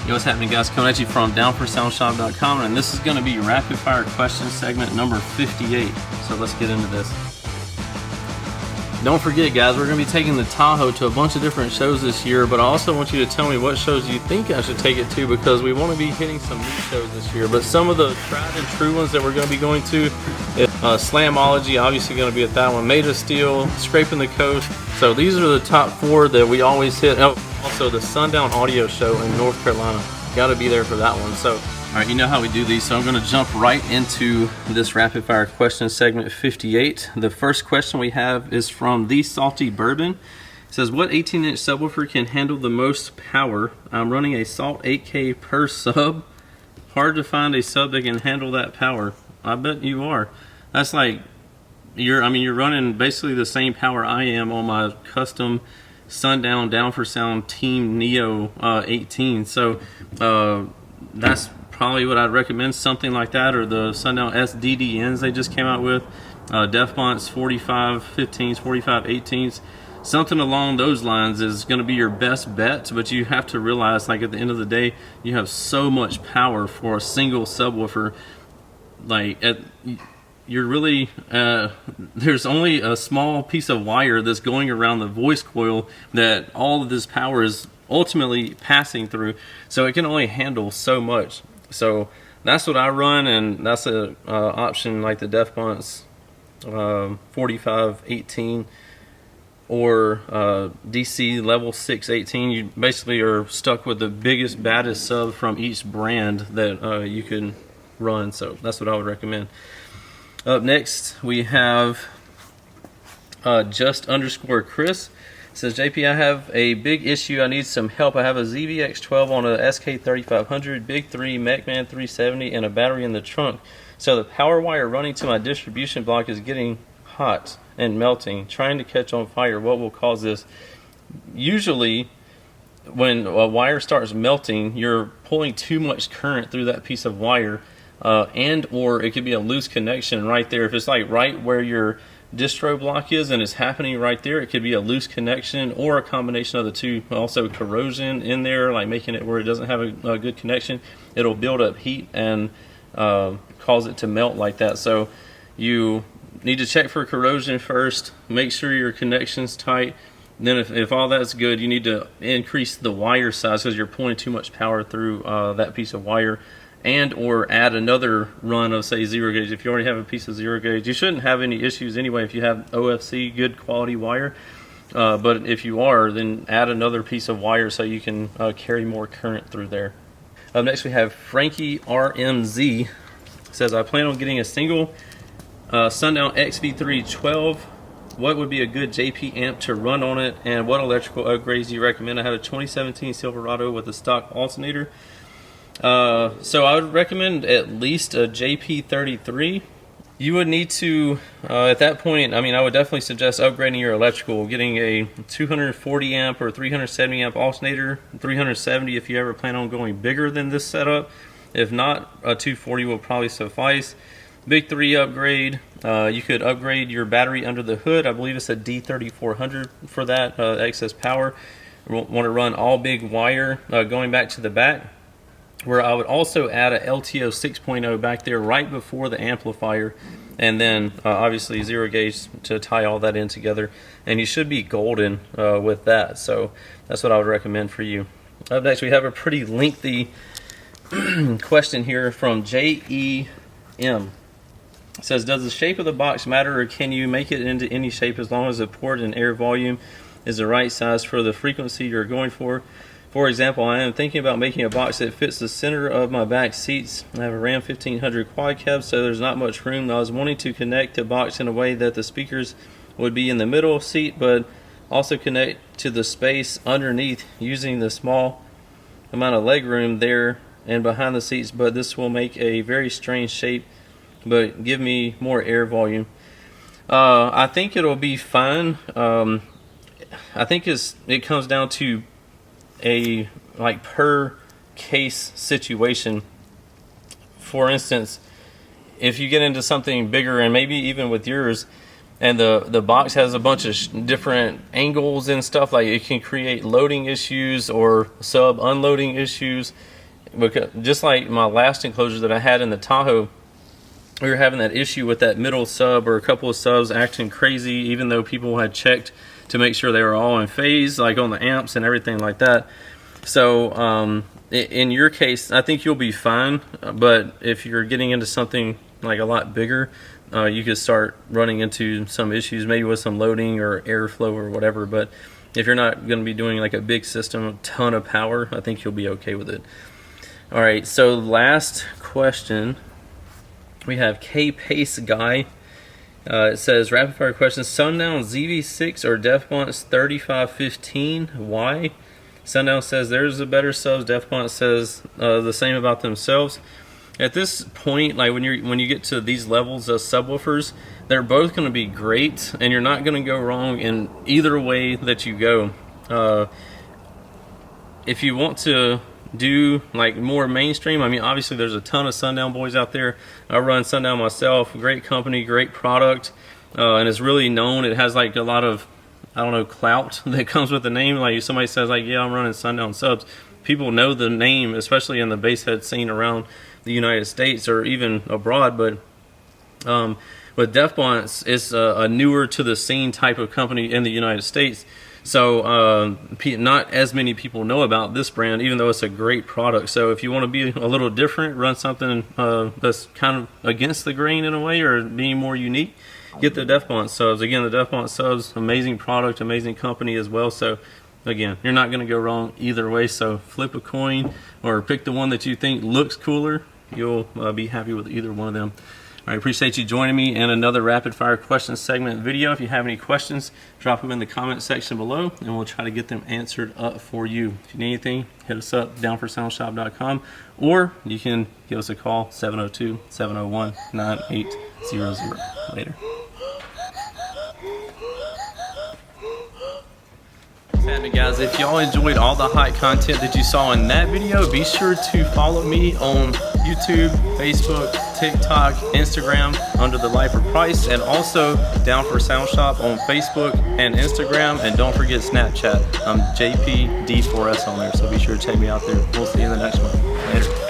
Yo, what's happening, guys? Coming at you from downforsoundshop.com, and this is going to be rapid fire question segment number 58. So let's get into this. Don't forget, guys, we're going to be taking the Tahoe to a bunch of different shows this year, but I also want you to tell me what shows you think I should take it to, because we want to be hitting some new shows this year. But some of the tried and true ones that we're going to be going to, Slamology, obviously going to be at that one, Made of Steel, Scraping the Coast. So these are the top 4 that we always hit. Oh, also the Sundown Audio Show in North Carolina. Got to be there for that one. So, all right, you know how we do these, so I'm going to jump right into this rapid fire question segment 58. The first question we have is from The Salty Bourbon. It says, what 18-inch subwoofer can handle the most power? I'm running a Salt 8K per sub. Hard to find a sub that can handle that power. I bet you are. That's like, you're running basically the same power I am on my custom Sundown Down for Sound Team Neo 18. So that's probably what I'd recommend, something like that, or the Sundown SDDNs they just came out with, Defcon's 45 15s, 45 18s, something along those lines is going to be your best bet. But you have to realize, like, at the end of the day, you have so much power for a single subwoofer. Like, you're really there's only a small piece of wire that's going around the voice coil that all of this power is ultimately passing through, so it can only handle so much. So that's what I run, and that's a option like the Defcon's 45 18 or DC level 6 18. You basically are stuck with the biggest, baddest sub from each brand that you can run. So that's what I would recommend. Up next, we have just_Chris. It says, JP, I have a big issue. I need some help. I have a ZVX12 on a SK3500, Big 3, MechMan 370, and a battery in the trunk. So the power wire running to my distribution block is getting hot and melting, trying to catch on fire. What will cause this? Usually, when a wire starts melting, you're pulling too much current through that piece of wire. And or it could be a loose connection right there. If it's like right where your distro block is and it's happening right there, it could be a loose connection or a combination of the two. Also corrosion in there, like making it where it doesn't have a good connection. It'll build up heat and cause it to melt like that. So you need to check for corrosion first. Make sure your connection's tight. Then if all that's good, you need to increase the wire size because you're pulling too much power through that piece of wire. And or add another run of, say, 0 gauge. If you already have a piece of 0 gauge, you shouldn't have any issues anyway if you have OFC, good quality wire. But if you are, then add another piece of wire so you can carry more current through there. Up next we have Frankie RMZ. It says, I plan on getting a single Sundown XV312. What would be a good JP amp to run on it, and what electrical upgrades do you recommend? I have a 2017 Silverado with a stock alternator. So I would recommend at least a JP33. You would need to, at that point, I would definitely suggest upgrading your electrical, getting a 240 amp or 370 amp alternator, 370 if you ever plan on going bigger than this setup. If not, a 240 will probably suffice. Big 3 upgrade. You could upgrade your battery under the hood. I believe it's a D3400 for that, excess power. Want to run all big wire going back to the back, where I would also add a LTO 6.0 back there right before the amplifier, and then obviously 0 gauge to tie all that in together, and you should be golden with that. So that's what I would recommend for you. Up next we have a pretty lengthy question here from JEM. It says, does the shape of the box matter, or can you make it into any shape as long as the port and air volume is the right size for the frequency you're going for? For example, I am thinking about making a box that fits the center of my back seats. I have a Ram 1500 quad cab, so there's not much room. I was wanting to connect the box in a way that the speakers would be in the middle seat, but also connect to the space underneath using the small amount of leg room there and behind the seats. But this will make a very strange shape, but give me more air volume. I think it'll be fine. I think it comes down to a per case situation. For instance, if you get into something bigger, and maybe even with yours, and the box has a bunch of different angles and stuff. Like it can create loading issues or sub unloading issues. Because just like my last enclosure that I had in the Tahoe, we were having that issue with that middle sub or a couple of subs acting crazy, even though people had checked to make sure they were all in phase, like on the amps and everything like that. So in your case, I think you'll be fine. But if you're getting into something like a lot bigger, you could start running into some issues, maybe with some loading or airflow or whatever. But if you're not going to be doing like a big system, a ton of power, I think you'll be okay with it. All right, so last question. We have K-Pace Guy. It says, rapid fire question, Sundown ZV6 or Defcon 3515, why? Sundown says there's a better subs, Defcon says the same about themselves. At this point, like when you get to these levels of subwoofers, they're both going to be great, and you're not going to go wrong in either way that you go. If you want to do like more mainstream, I mean, obviously there's a ton of Sundown boys out there. I run Sundown myself, great company, great product, and it's really known. It has like a lot of, I don't know, clout that comes with the name. Like if somebody says like, yeah, I'm running Sundown subs, people know the name, especially in the bass head scene around the United States or even abroad. But with Defcon, it's a newer to the scene type of company in the United States. So not as many people know about this brand, even though it's a great product. So if you want to be a little different, run something that's kind of against the grain in a way, or being more unique, get the Defcon subs. Again, the Defcon subs, amazing product, amazing company as well. So again, you're not going to go wrong either way. So flip a coin or pick the one that you think looks cooler. You'll be happy with either one of them. I appreciate you joining me in another rapid fire question segment video. If you have any questions, drop them in the comment section below and we'll try to get them answered up for you. If you need anything, hit us up, downforsoundshop.com, or you can give us a call, 702-701-9800. Later. Happening, guys. If y'all enjoyed all the hot content that you saw in that video, be sure to follow me on YouTube, Facebook, TikTok, Instagram under the Lifer Price, and also Down for Sound Shop on Facebook and Instagram, and don't forget Snapchat. I'm JPD4S on there, so be sure to check me out there. We'll see you in the next one. Later.